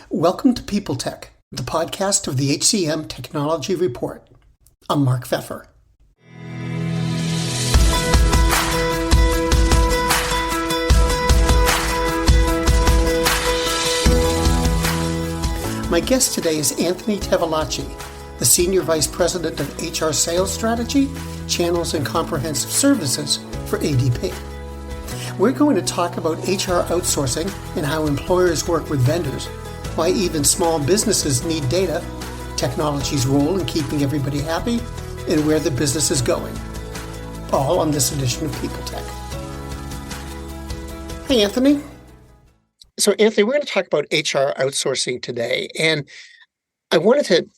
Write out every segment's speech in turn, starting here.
Welcome to People Tech, the podcast of the HCM Technology Report. I'm Mark Pfeffer. My guest today is Anthony Tavolacci, the Senior Vice President of HR Sales Strategy, Channels and Comprehensive Services for ADP. We're going to talk about HR outsourcing and how employers work with vendors, why even small businesses need data, technology's role in keeping everybody happy, and where the business is going. All on this edition of People Tech. Hey, Anthony. So, Anthony, we're going to talk about HR outsourcing today, and I wanted to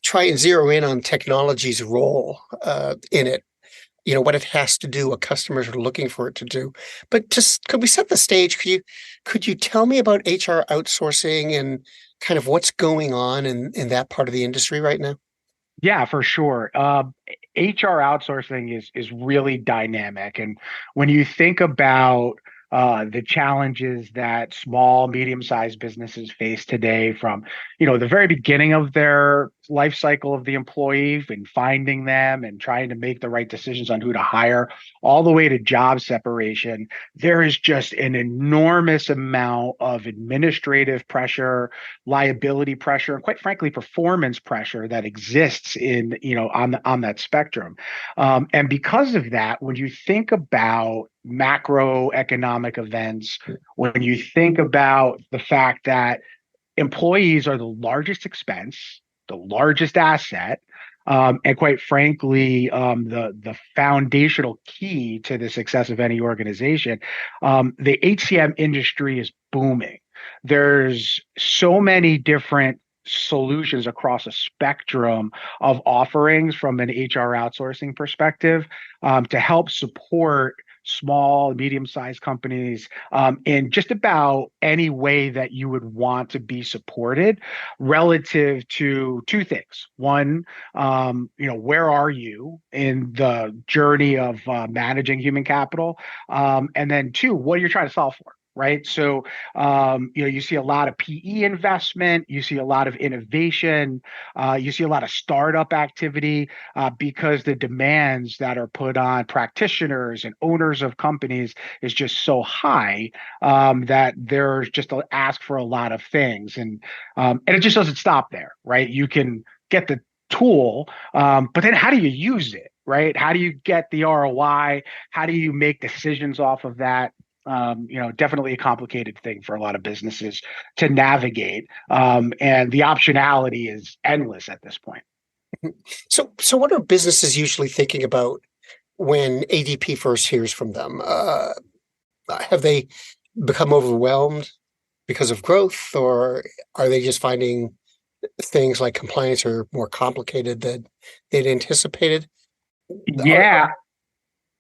try and zero in on technology's role in it. You know, what it has to do, what customers are looking for it to do. But just could we set the stage? Could you tell me about HR outsourcing and kind of what's going on in that part of the industry right now? Yeah, for sure. HR outsourcing is really dynamic. And when you think about the challenges that small, medium-sized businesses face today from, the very beginning of their life cycle of the employee and finding them and trying to make the right decisions on who to hire, all the way to job separation, there is just an enormous amount of administrative pressure, liability pressure, and quite frankly, performance pressure that exists on that spectrum. And because of that, when you think about macroeconomic events, when you think about the fact that employees are the largest expense, the largest asset, and quite frankly, the foundational key to the success of any organization, the HCM industry is booming. There's so many different solutions across a spectrum of offerings from an HR outsourcing perspective to help support small, medium-sized companies in just about any way that you would want to be supported relative to two things. One, where are you in the journey of managing human capital? And then two, what are you trying to solve for? Right. So, you see a lot of PE investment, you see a lot of innovation, you see a lot of startup activity because the demands that are put on practitioners and owners of companies is just so high that there's just an ask for a lot of things. And it just doesn't stop there. Right. You can get the tool, but then how do you use it? Right. How do you get the ROI? How do you make decisions off of that? Definitely a complicated thing for a lot of businesses to navigate. And the optionality is endless at this point. So what are businesses usually thinking about when ADP first hears from them? Have they become overwhelmed because of growth, or are they just finding things like compliance are more complicated than they'd anticipated? Yeah.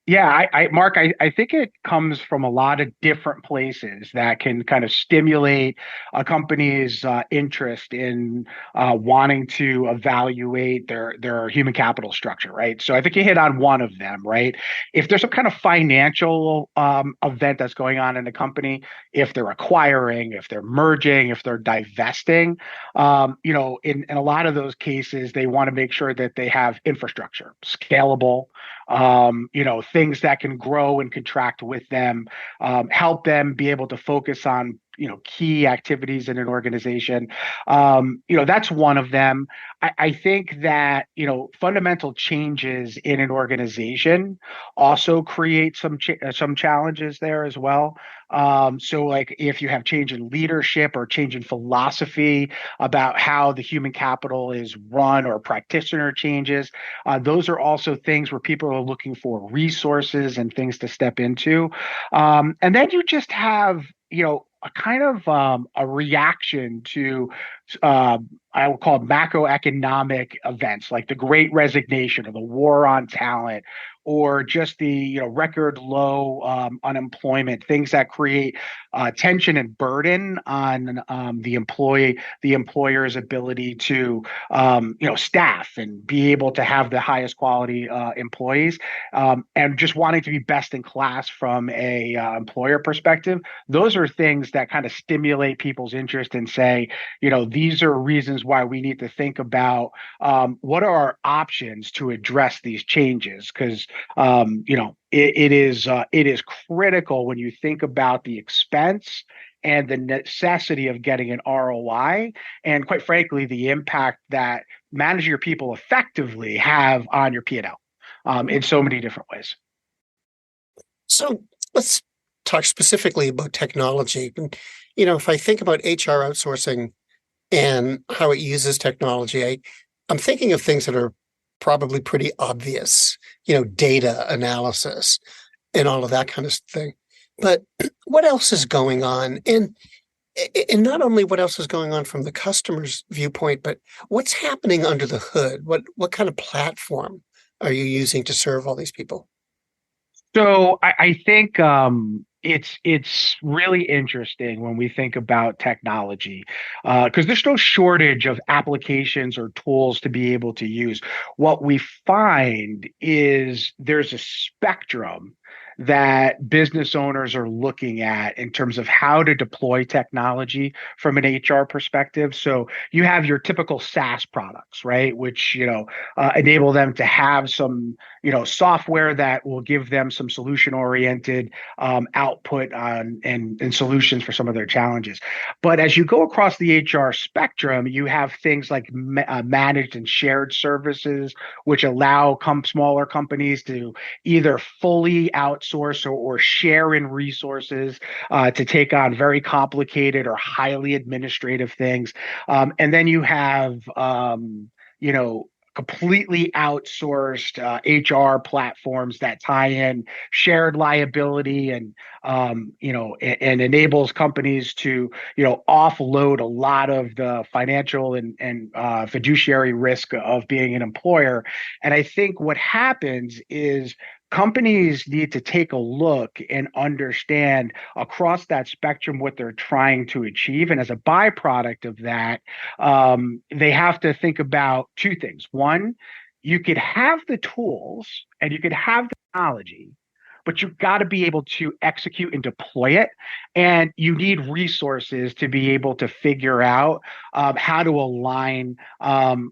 Yeah, Mark, I think it comes from a lot of different places that can kind of stimulate a company's interest in wanting to evaluate their human capital structure, right? So I think you hit on one of them, right? If there's some kind of financial event that's going on in a company, if they're acquiring, if they're merging, if they're divesting, in a lot of those cases, they want to make sure that they have infrastructure, scalable, things that can grow and contract with them, help them be able to focus on key activities in an organization. That's one of them. I think that fundamental changes in an organization also create some challenges there as well. So like if you have change in leadership or change in philosophy about how the human capital is run or practitioner changes, those are also things where people are looking for resources and things to step into. And then you just have, a kind of a reaction to I would call it macroeconomic events like the Great Resignation or the war on talent, or just the record low unemployment, things that create tension and burden on the employer's ability to staff and be able to have the highest quality employees, and just wanting to be best in class from a employer perspective. Those are things that kind of stimulate people's interest and say, these are reasons why we need to think about what are our options to address these changes. Because it is critical when you think about the expense and the necessity of getting an ROI, and quite frankly, the impact that managing your people effectively have on your P&L in so many different ways. So let's talk specifically about technology. And, if I think about HR outsourcing and how it uses technology, I'm thinking of things that are probably pretty obvious, data analysis and all of that kind of thing. But what else is going on? And not only what else is going on from the customer's viewpoint, but what's happening under the hood? What kind of platform are you using to serve all these people? So I think it's really interesting when we think about technology, because there's no shortage of applications or tools to be able to use. What we find is there's a spectrum that business owners are looking at in terms of how to deploy technology from an HR perspective. So you have your typical SaaS products, right, which enable them to have some software that will give them some solution oriented output on and solutions for some of their challenges. But as you go across the HR spectrum, you have things like managed and shared services, which allow smaller companies to either fully outsource or share in resources to take on very complicated or highly administrative things. And then you have, completely outsourced HR platforms that tie in shared liability and and enables companies to offload a lot of the financial and fiduciary risk of being an employer. And I think what happens is companies need to take a look and understand across that spectrum what they're trying to achieve. And as a byproduct of that, they have to think about two things. One, you could have the tools and you could have the technology, but you've got to be able to execute and deploy it. And you need resources to be able to figure out how to align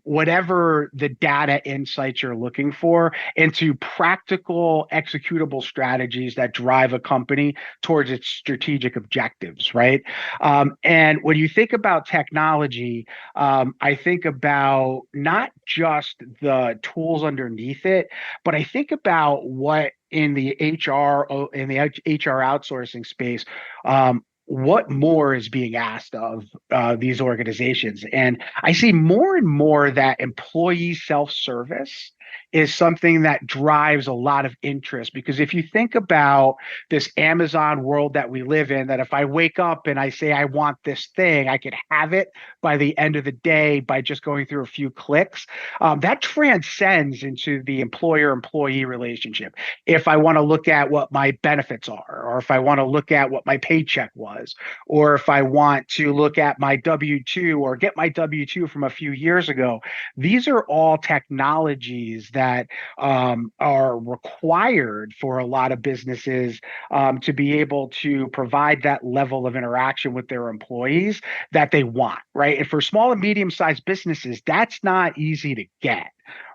whatever the data insights you're looking for into practical, executable strategies that drive a company towards its strategic objectives, right? And when you think about technology, I think about not just the tools underneath it, but I think about what in the HR outsourcing space, what more is being asked of these organizations. And I see more and more that employee self-service is something that drives a lot of interest, because if you think about this Amazon world that we live in, that if I wake up and I say I want this thing, I could have it by the end of the day by just going through a few clicks. That transcends into the employer-employee relationship. If I want to look at what my benefits are, or if I want to look at what my paycheck was, or if I want to look at my W-2 or get my W-2 from a few years ago, these are all technologies that are required for a lot of businesses to be able to provide that level of interaction with their employees that they want, right? And for small and medium-sized businesses, that's not easy to get.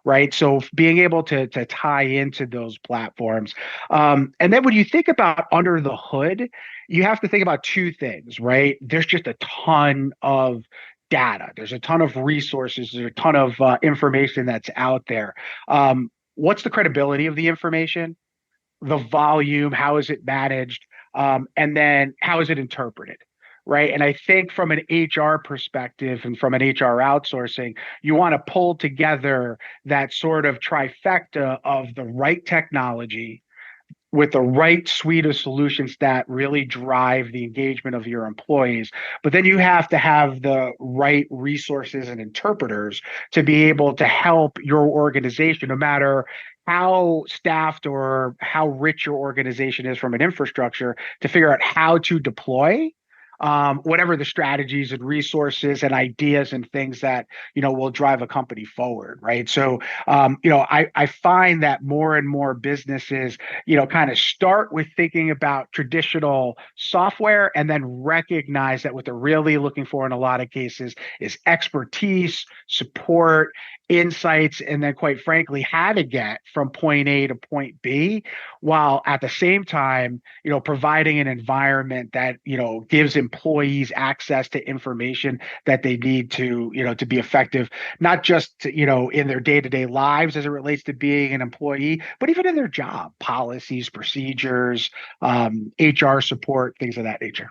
Right. So being able to tie into those platforms. And then when you think about under the hood, you have to think about two things, right? There's just a ton of data. There's a ton of resources. There's a ton of information that's out there. What's the credibility of the information? The volume? How is it managed? And then how is it interpreted? Right. And I think from an HR perspective and from an HR outsourcing, you want to pull together that sort of trifecta of the right technology, with the right suite of solutions that really drive the engagement of your employees. But then you have to have the right resources and interpreters to be able to help your organization, no matter how staffed or how rich your organization is from an infrastructure, to figure out how to deploy whatever the strategies and resources and ideas and things that will drive a company forward, right? So I find that more and more businesses kind of start with thinking about traditional software and then recognize that what they're really looking for in a lot of cases is expertise, support, insights, and then quite frankly, how to get from point A to point B, while at the same time, providing an environment that, gives employees access to information that they need to, to be effective, not just, in their day-to-day lives as it relates to being an employee, but even in their job, policies, procedures, HR support, things of that nature.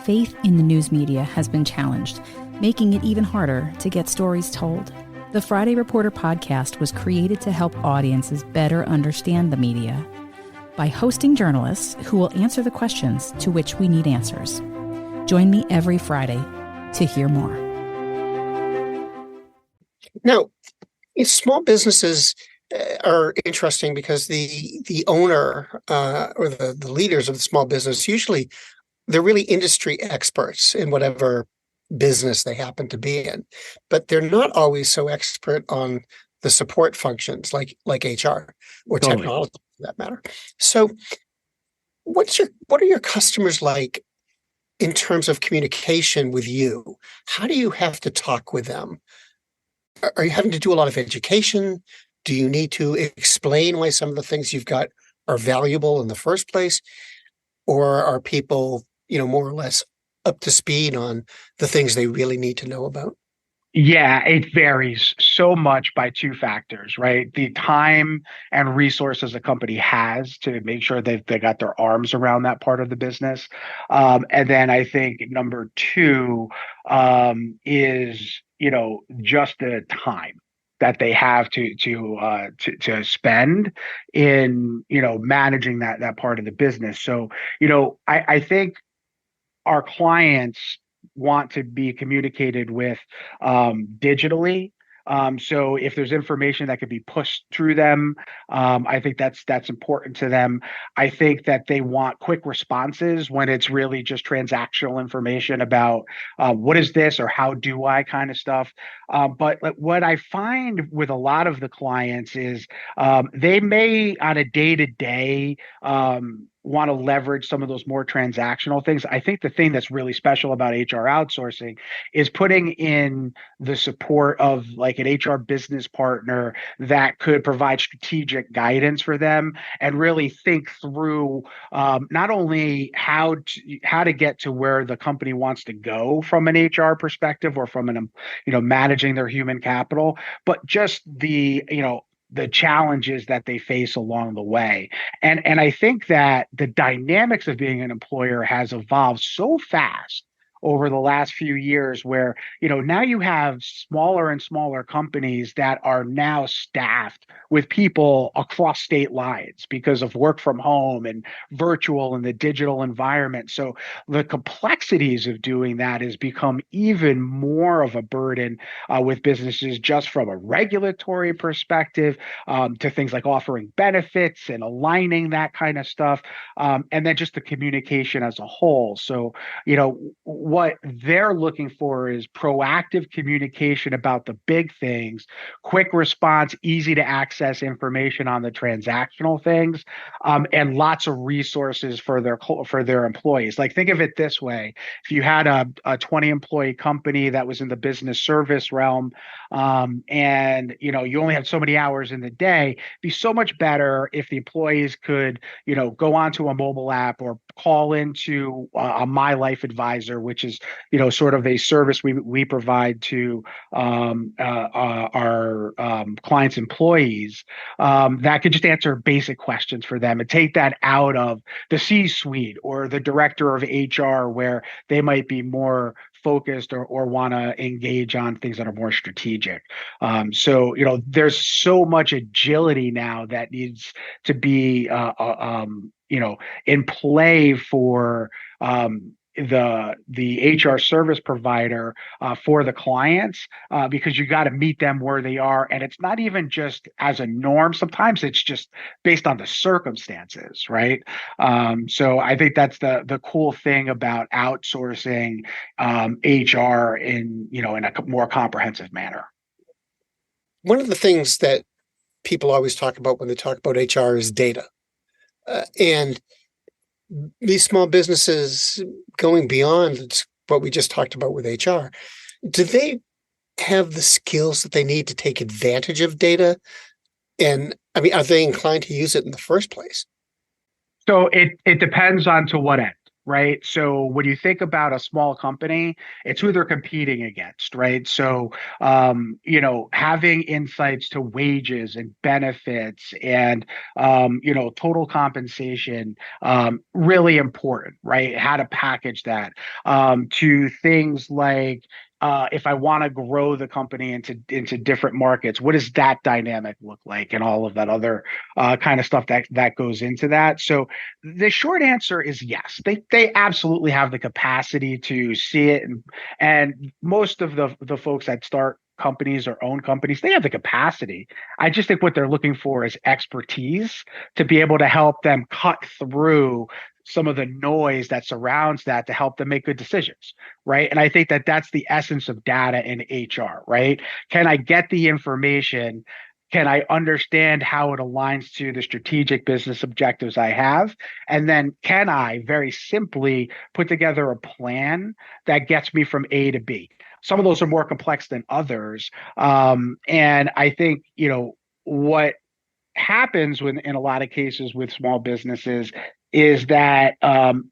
Faith in the news media has been challenged, making it even harder to get stories told. The Friday Reporter podcast was created to help audiences better understand the media by hosting journalists who will answer the questions to which we need answers. Join me every Friday to hear more. Now, small businesses are interesting because the owner or the leaders of the small business, usually they're really industry experts in whatever business they happen to be in, but they're not always so expert on the support functions like HR or technology for that matter. So what are your customers like in terms of communication with you? How do you have to talk with them? Are you having to do a lot of education? Do you need to explain why some of the things you've got are valuable in the first place? Or are people, more or less up to speed on the things they really need to know about? Yeah, it varies so much by two factors, right? The time and resources a company has to make sure that they got their arms around that part of the business. And then I think number two is, just the time that they have to spend in, managing that part of the business. So, I think our clients want to be communicated with digitally. So if there's information that could be pushed through them, I think that's important to them. I think that they want quick responses when it's really just transactional information about what is this or how do I kind of stuff. But what I find with a lot of the clients is they may on a day-to-day want to leverage some of those more transactional things. I think the thing that's really special about HR outsourcing is putting in the support of like an HR business partner that could provide strategic guidance for them and really think through not only how to get to where the company wants to go from an HR perspective or from an managing their human capital, but just the challenges that they face along the way. And I think that the dynamics of being an employer has evolved so fast over the last few years where, now you have smaller and smaller companies that are now staffed with people across state lines because of work from home and virtual and the digital environment. So the complexities of doing that has become even more of a burden with businesses just from a regulatory perspective to things like offering benefits and aligning that kind of stuff. And then just the communication as a whole. So, what they're looking for is proactive communication about the big things, quick response, easy to access information on the transactional things, and lots of resources for their employees. Like think of it this way: if you had a 20 employee company that was in the business service realm, and you only have so many hours in the day, it'd be so much better if the employees could go onto a mobile app or call into a My Life Advisor, which is sort of a service we provide to our clients' employees that could just answer basic questions for them and take that out of the C-suite or the director of HR, where they might be more focused or want to engage on things that are more strategic. So, there's so much agility now that needs to be, in play for the HR service provider for the clients, because you got to meet them where they are, and it's not even just as a norm. Sometimes it's just based on the circumstances, right? So I think that's the cool thing about outsourcing HR in a more comprehensive manner. One of the things that people always talk about when they talk about HR is data. And these small businesses, going beyond what we just talked about with HR, do they have the skills that they need to take advantage of data? And I mean, are they inclined to use it in the first place? So it depends on to what end, right? So when you think about a small company, it's who they're competing against, right? So having insights to wages and benefits and total compensation, really important, right? How to package that, to things like, if I want to grow the company into different markets, what does that dynamic look like, and all of that other kind of stuff that goes into that. So the short answer is yes. They absolutely have the capacity to see it, and most of the folks that start companies or own companies, they have the capacity. I just think what they're looking for is expertise to be able to help them cut through some of the noise that surrounds that to help them make good decisions, right? And I think that that's the essence of data in HR, right? Can I get the information? Can I understand how it aligns to the strategic business objectives I have? And then can I very simply put together a plan that gets me from A to B? Some of those are more complex than others. And I think, what happens in a lot of cases with small businesses is that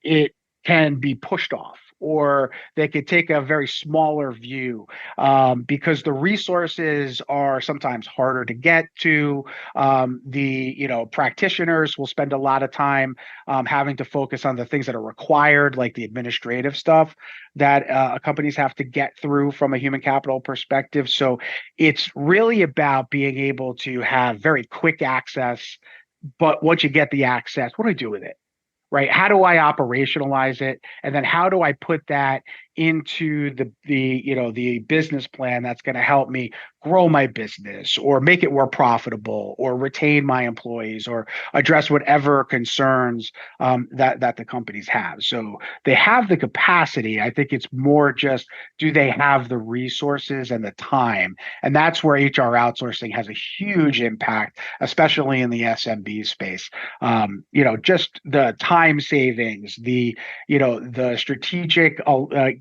it can be pushed off, or they could take a very smaller view, because the resources are sometimes harder to get to. The practitioners will spend a lot of time having to focus on the things that are required, like the administrative stuff that companies have to get through from a human capital perspective. So it's really about being able to have very quick access. But once you get the access, what do I do with it? Right? How do I operationalize it? And then how do I put that into the business plan that's going to help me grow my business, or make it more profitable, or retain my employees, or address whatever concerns that the companies have. So they have the capacity. I think it's more just, do they have the resources and the time? And that's where HR outsourcing has a huge impact, especially in the SMB space. Just the time savings, the strategic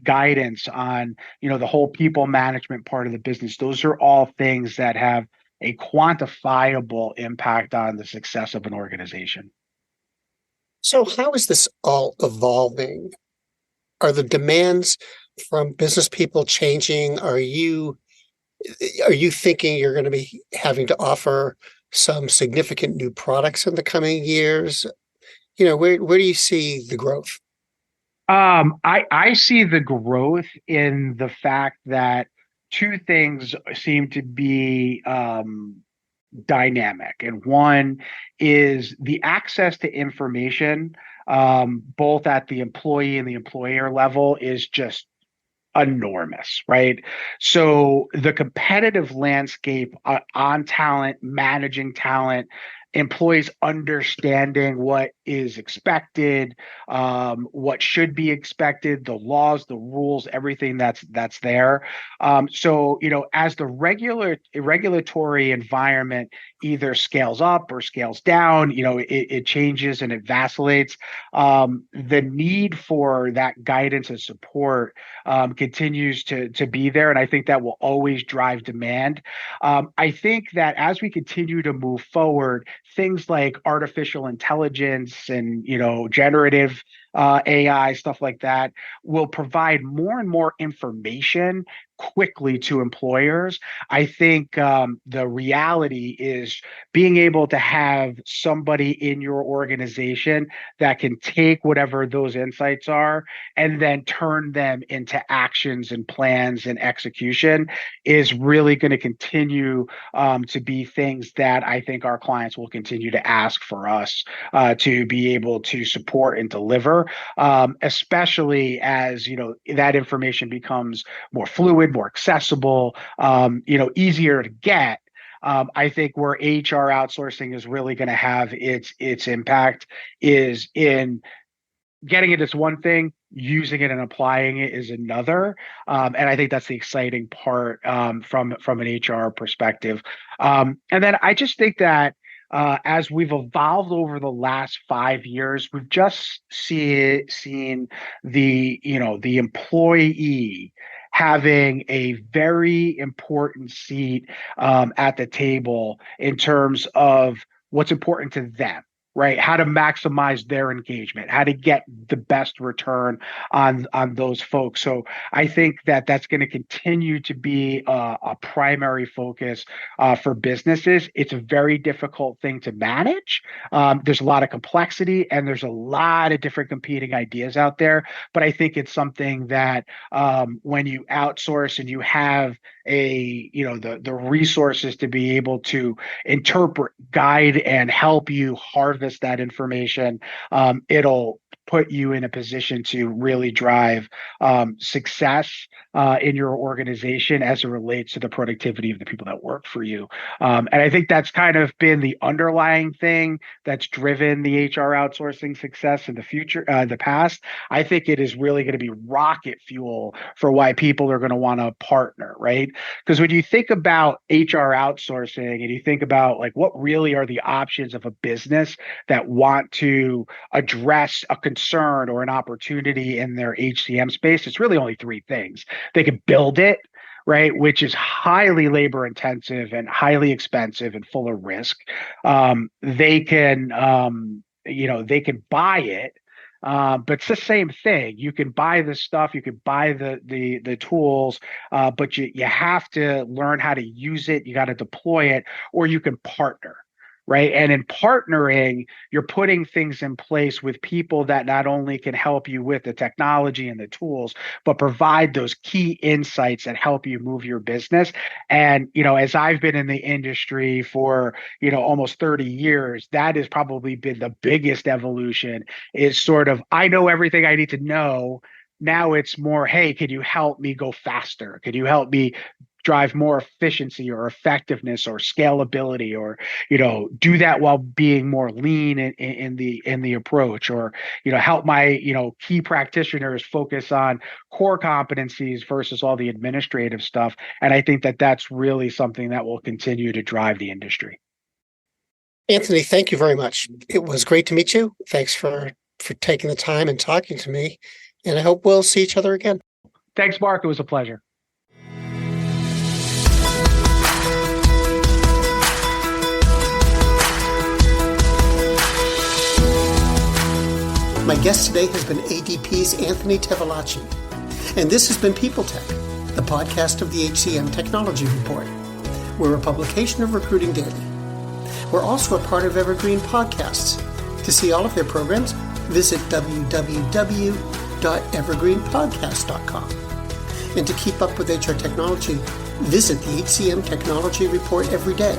guidance on the whole people management part of the business. Those are all things that have a quantifiable impact on the success of an organization. So how is this all evolving? Are the demands from business people changing? Are you thinking you're going to be having to offer some significant new products in the coming years? Where do you see the growth? I see the growth in the fact that two things seem to be dynamic. And one is the access to information, both at the employee and the employer level, is just enormous, right? So the competitive landscape on talent, managing talent, employees understanding what is expected, what should be expected, the laws, the rules, everything that's there. So as the regulatory environment either scales up or scales down, it changes and it vacillates. The need for that guidance and support continues to be there, and I think that will always drive demand. I think that as we continue to move forward, things like artificial intelligence and generative AI, stuff like that, will provide more and more information quickly to employers. I think the reality is being able to have somebody in your organization that can take whatever those insights are and then turn them into actions and plans and execution is really going to continue to be things that I think our clients will continue to ask for us to be able to support and deliver, especially as that information becomes more fluid, more accessible, easier to get. I think where HR outsourcing is really going to have its impact is in getting it as one thing, using it and applying it is another. And I think that's the exciting part from an HR perspective. And then I just think that as we've evolved over the last 5 years, we've just seen the employee having a very important seat at the table in terms of what's important to them, right? How to maximize their engagement, how to get the best return on those folks. So I think that that's going to continue to be a primary focus for businesses. It's a very difficult thing to manage. There's a lot of complexity and there's a lot of different competing ideas out there. But I think it's something that when you outsource and you have the resources to be able to interpret, guide, and help you harvest that information, it'll put you in a position to really drive success in your organization as it relates to the productivity of the people that work for you. And I think that's kind of been the underlying thing that's driven the HR outsourcing success in the future, the past. I think it is really going to be rocket fuel for why people are going to want to partner, right? Because when you think about HR outsourcing and you think about like what really are the options of a business that want to address a concern or an opportunity in their HCM space, it's really only three things. They can build it, right, which is highly labor intensive and highly expensive and full of risk. They can buy it. But it's the same thing. You can buy the stuff, you can buy the tools, but you have to learn how to use it. You got to deploy it, or you can partner. Right. And in partnering, you're putting things in place with people that not only can help you with the technology and the tools, but provide those key insights that help you move your business. And, as I've been in the industry for, almost 30 years, that has probably been the biggest evolution is sort of, I know everything I need to know. Now it's more, hey, can you help me go faster? Can you help me drive more efficiency or effectiveness or scalability, or do that while being more lean in the approach, or help my key practitioners focus on core competencies versus all the administrative stuff. And I think that that's really something that will continue to drive the industry. Anthony, thank you very much. It was great to meet you. Thanks for taking the time and talking to me, and I hope we'll see each other again. Thanks, Mark. It was a pleasure. My guest today has been ADP's Anthony Tavolacci, and this has been People Tech, the podcast of the HCM Technology Report. We're a publication of Recruiting Daily. We're also a part of Evergreen Podcasts. To see all of their programs, visit www.evergreenpodcast.com. And to keep up with HR technology, visit the HCM Technology Report every day.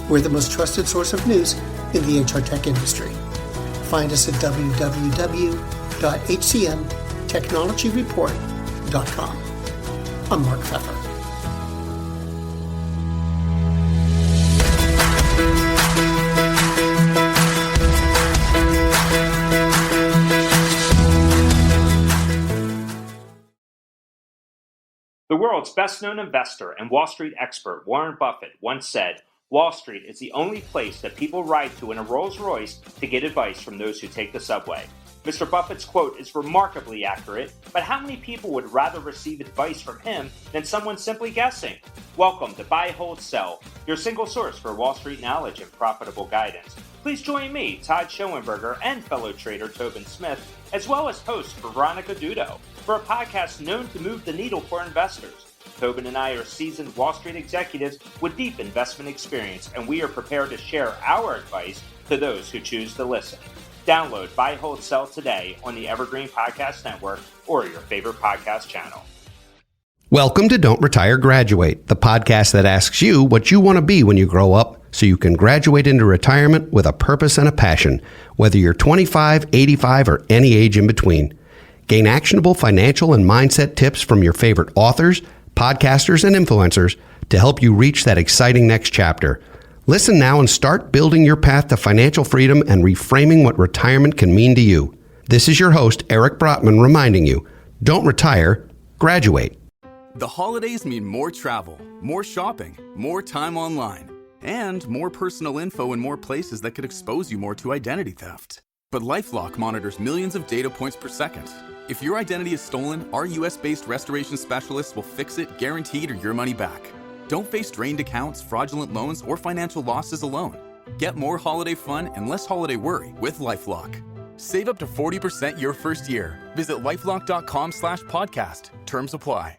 We're the most trusted source of news in the HR tech industry. Find us at www.hcmtechnologyreport.com. I'm Mark Pfeffer. The world's best-known investor and Wall Street expert Warren Buffett once said, "Wall Street is the only place that people ride to in a Rolls-Royce to get advice from those who take the subway." Mr. Buffett's quote is remarkably accurate, but how many people would rather receive advice from him than someone simply guessing? Welcome to Buy, Hold, Sell, your single source for Wall Street knowledge and profitable guidance. Please join me, Todd Schoenberger, and fellow trader Tobin Smith, as well as host Veronica Dudo, for a podcast known to move the needle for investors. Tobin and I are seasoned Wall Street executives with deep investment experience, and we are prepared to share our advice to those who choose to listen. Download Buy, Hold, Sell today on the Evergreen Podcast Network or your favorite podcast channel. Welcome to Don't Retire, Graduate, the podcast that asks you what you want to be when you grow up so you can graduate into retirement with a purpose and a passion, whether you're 25, 85, or any age in between. Gain actionable financial and mindset tips from your favorite authors, podcasters, and influencers to help you reach that exciting next chapter. Listen now and start building your path to financial freedom and reframing what retirement can mean to you. This is your host, Eric Brotman, reminding you, don't retire, graduate. The holidays mean more travel, more shopping, more time online, and more personal info in more places that could expose you more to identity theft. But LifeLock monitors millions of data points per second. If your identity is stolen, our US-based restoration specialists will fix it, guaranteed, or your money back. Don't face drained accounts, fraudulent loans, or financial losses alone. Get more holiday fun and less holiday worry with LifeLock. Save up to 40% your first year. Visit LifeLock.com/podcast. Terms apply.